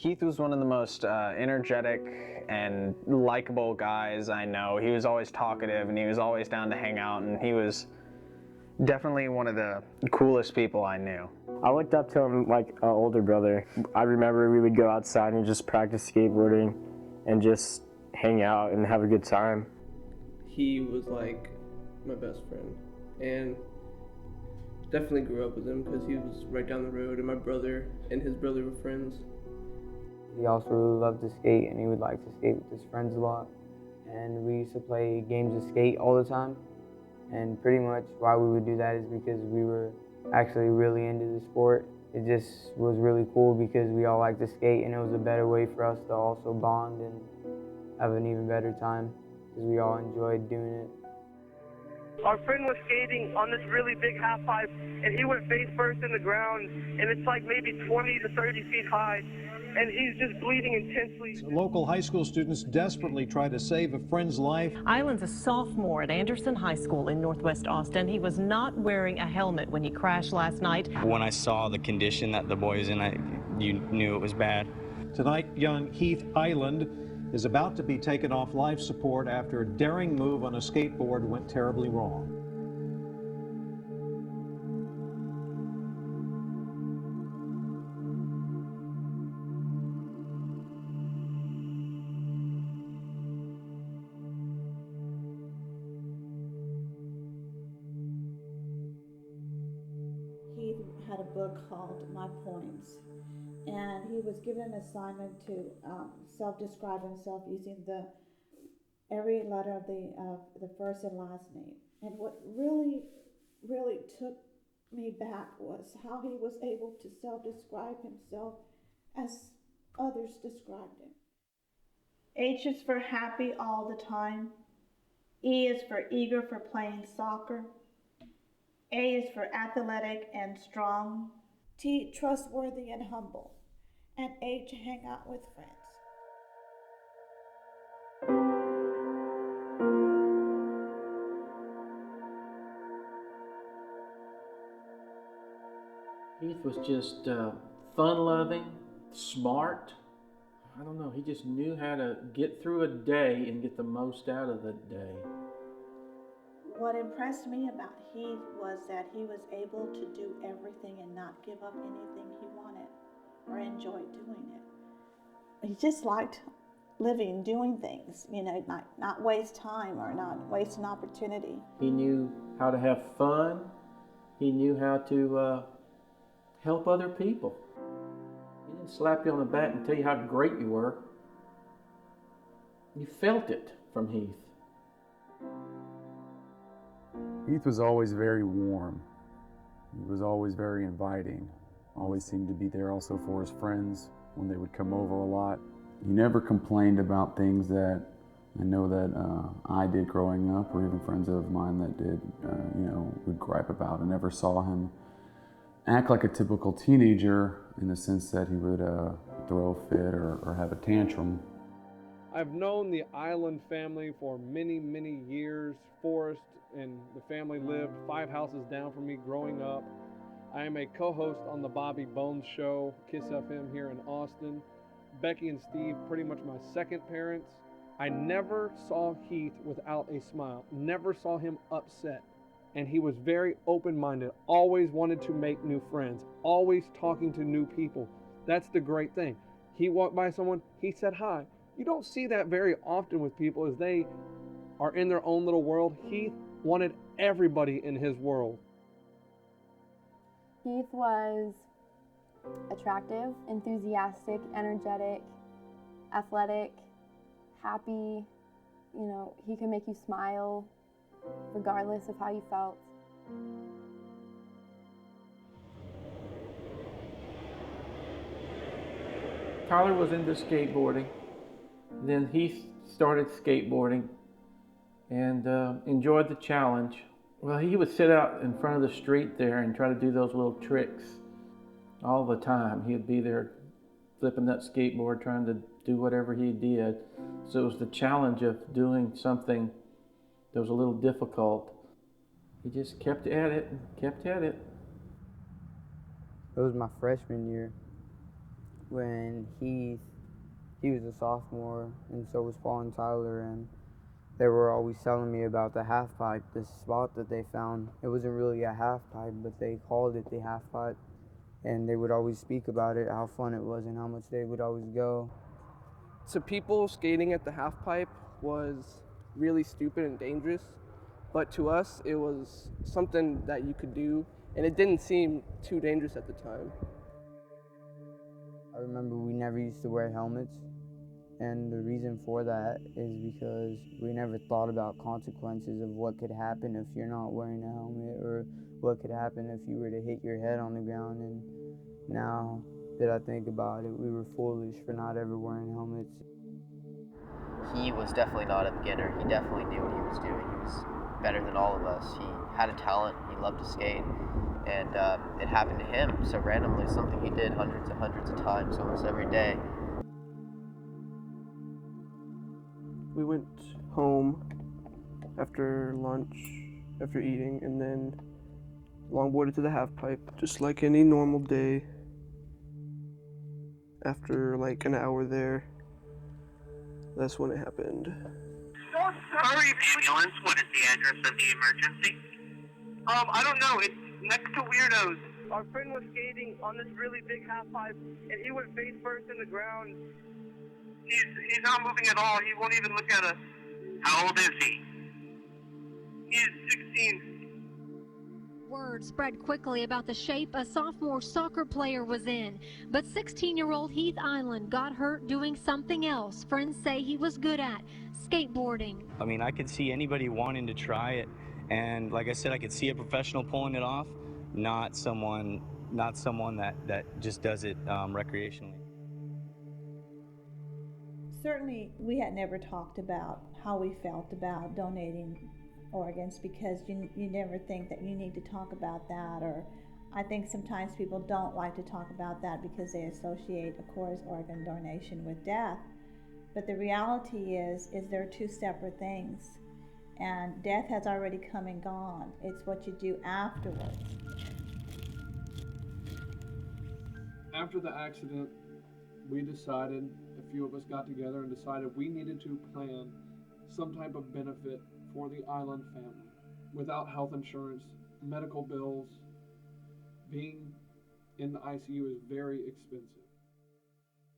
Heath was one of the most energetic and likable guys I know. He was always talkative and he was always down to hang out, and he was definitely one of the coolest people I knew. I looked up to him like an older brother. I remember we would go outside and just practice skateboarding and just hang out and have a good time. He was like my best friend, and definitely grew up with him because he was right down the road, and my brother and his brother were friends. He also really loved to skate, and he would like to skate with his friends a lot. And we used to play games of skate all the time. And pretty much why we would do that is because we were actually really into the sport. It just was really cool because we all liked to skate, and it was a better way for us to also bond and have an even better time because we all enjoyed doing it. Our friend was skating on this really big half pipe, and he went face first in the ground, and it's like maybe 20 to 30 feet high, and he's just bleeding intensely. Local high school students desperately try to save a friend's life. Island's a sophomore at Anderson High School in Northwest Austin. He was not wearing a helmet when he crashed last night. When I saw the condition that the boy is in, you knew it was bad. Tonight, young Heath Island is about to be taken off life support after a daring move on a skateboard went terribly wrong. He had a book called My Poems, and he was given an assignment to self-describe himself using every letter of the first and last name. And what really took me back was how he was able to self-describe himself as others described him. H is for happy all the time. E is for eager for playing soccer. A is for athletic and strong. T, trustworthy and humble. And H, hang out with friends. Heath was just fun-loving, smart. I don't know, he just knew how to get through a day and get the most out of the day. What impressed me about Heath was that he was able to do everything and not give up anything he wanted or enjoyed doing it. He just liked living, doing things, not waste time or not waste an opportunity. He knew how to have fun. He knew how to help other people. He didn't slap you on the back and tell you how great you were. You felt it from Heath. Heath was always very warm. He was always very inviting. Always seemed to be there also for his friends when they would come over a lot. He never complained about things that I know that I did growing up, or even friends of mine that did, would gripe about. I never saw him act like a typical teenager in the sense that he would throw a fit or have a tantrum. I've known the Island family for many, many years. Forrest and the family lived 5 houses down from me growing up. I am a co-host on the Bobby Bones Show, Kiss FM here in Austin. Becky and Steve, pretty much my second parents. I never saw Heath without a smile, never saw him upset. And he was very open-minded, always wanted to make new friends, always talking to new people. That's the great thing. He walked by someone, he said hi. You don't see that very often with people as they are in their own little world. Heath wanted everybody in his world. Heath was attractive, enthusiastic, energetic, athletic, happy. He could make you smile regardless of how you felt. Tyler was into skateboarding. Then Heath started skateboarding and enjoyed the challenge. Well, he would sit out in front of the street there and try to do those little tricks all the time. He'd be there flipping that skateboard, trying to do whatever he did. So it was the challenge of doing something that was a little difficult. He just kept at it and kept at it. It was my freshman year. when he was a sophomore, and so was Paul and Tyler, and they were always telling me about the half pipe, this spot that they found. It wasn't really a half pipe, but they called it the half pipe, and they would always speak about it, how fun it was, and how much they would always go. To people, skating at the half pipe was really stupid and dangerous, but to us it was something that you could do, and it didn't seem too dangerous at the time. I remember we never used to wear helmets, and the reason for that is because we never thought about consequences of what could happen if you're not wearing a helmet, or what could happen if you were to hit your head on the ground. And now that I think about it, we were foolish for not ever wearing helmets. He was definitely not a beginner. He definitely knew what he was doing. He was better than all of us. He had a talent. He loved to skate, and it happened to him so randomly, something he did hundreds of times, almost every day. We went home after lunch, after eating, and then longboarded to the half pipe, just like any normal day. After like an hour there, that's when it happened. Sorry, ambulance. What is the address of the emergency? I don't know. It's next to Weirdos. Our friend was skating on this really big half pipe, and he went face first in the ground. He's not moving at all. He won't even look at us. How old is he? He's 16. Word spread quickly about the shape a sophomore soccer player was in, but 16-year-old Heath Island got hurt doing something else friends say he was good at, skateboarding. I mean, I could see anybody wanting to try it, and like I said, I could see a professional pulling it off, not someone that just does it recreationally. Certainly, we had never talked about how we felt about donating organs, because you never think that you need to talk about that, or I think sometimes people don't like to talk about that because they associate, of course, organ donation with death. But the reality is they're two separate things, and death has already come and gone. It's what you do afterwards. After the accident, we decided, a few of us got together and decided we needed to plan some type of benefit for the Island family. Without health insurance, medical bills, being in the ICU is very expensive.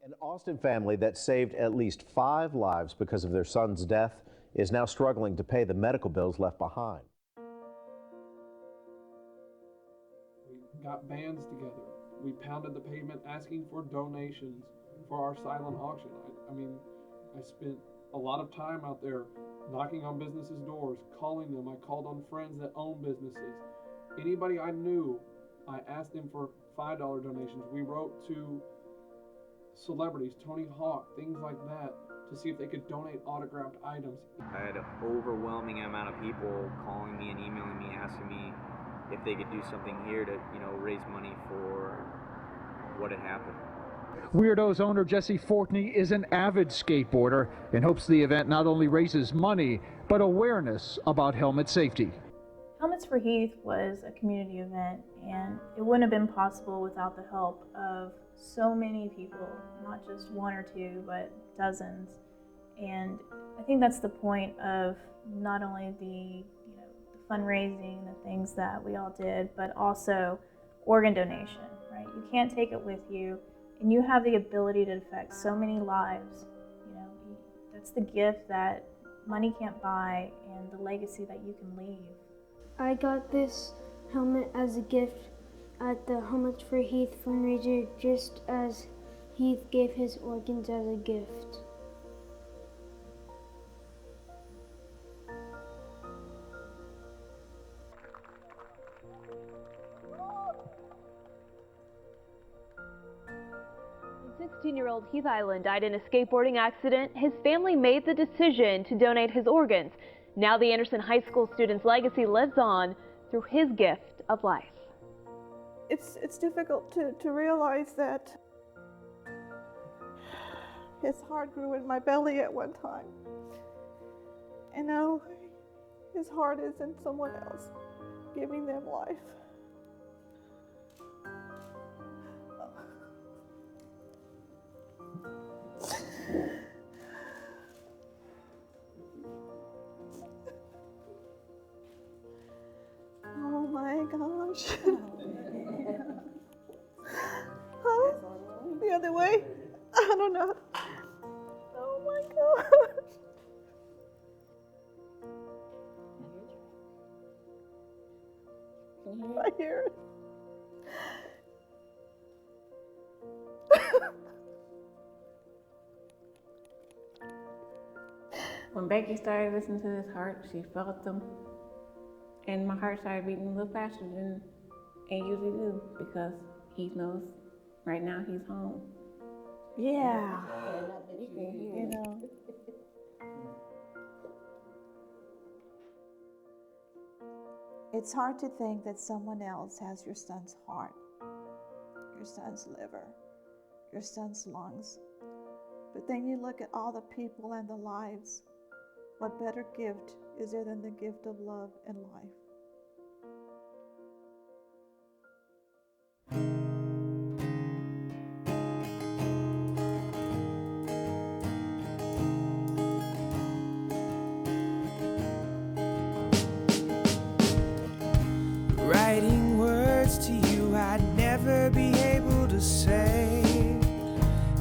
An Austin family that saved at least 5 lives because of their son's death is now struggling to pay the medical bills left behind. We got bands together. We pounded the pavement asking for donations for our silent auction. I mean, I spent a lot of time out there knocking on businesses' doors, calling them. I called on friends that own businesses. Anybody I knew, I asked them for $5 donations. We wrote to celebrities, Tony Hawk, things like that, to see if they could donate autographed items. I had an overwhelming amount of people calling me and emailing me, asking me if they could do something here to, raise money for what had happened. Weirdo's owner Jesse Fortney is an avid skateboarder and hopes the event not only raises money, but awareness about helmet safety. Helmets for Heath was a community event, and it wouldn't have been possible without the help of so many people, not just one or two, but dozens. And I think that's the point of not only the fundraising, the things that we all did, but also organ donation, right? You can't take it with you, and you have the ability to affect so many lives. That's the gift that money can't buy, and the legacy that you can leave. I got this helmet as a gift at the Helmets for Heath fundraiser, just as Heath gave his organs as a gift. When 16-year-old Heath Island died in a skateboarding accident, his family made the decision to donate his organs. Now the Anderson High School student's legacy lives on through his gift of life. It's difficult to realize that his heart grew in my belly at one time, and now his heart is in someone else, giving them life. gosh. Huh? The other way? I don't know. Oh my gosh. I hear it. When Becky started listening to his heart, she felt them. And my heart started beating a little faster than it usually do because he knows right now he's home. Yeah. You know. It's hard to think that someone else has your son's heart, your son's liver, your son's lungs. But then you look at all the people and the lives. What better gift is there than the gift of love and life? Writing words to you I'd never be able to say,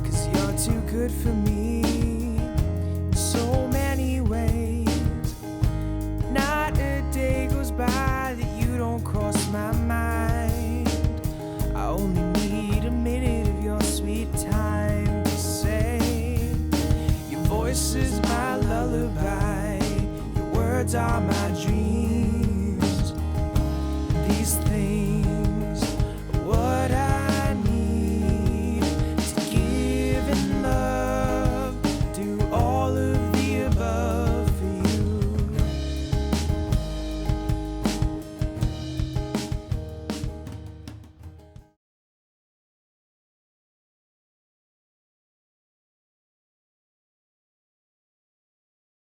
'cause you're too good for me in so many ways. Not a day goes by that you don't cross my mind. I only need a minute of your sweet time to say, your voice is my lullaby, your words are my dreams. These things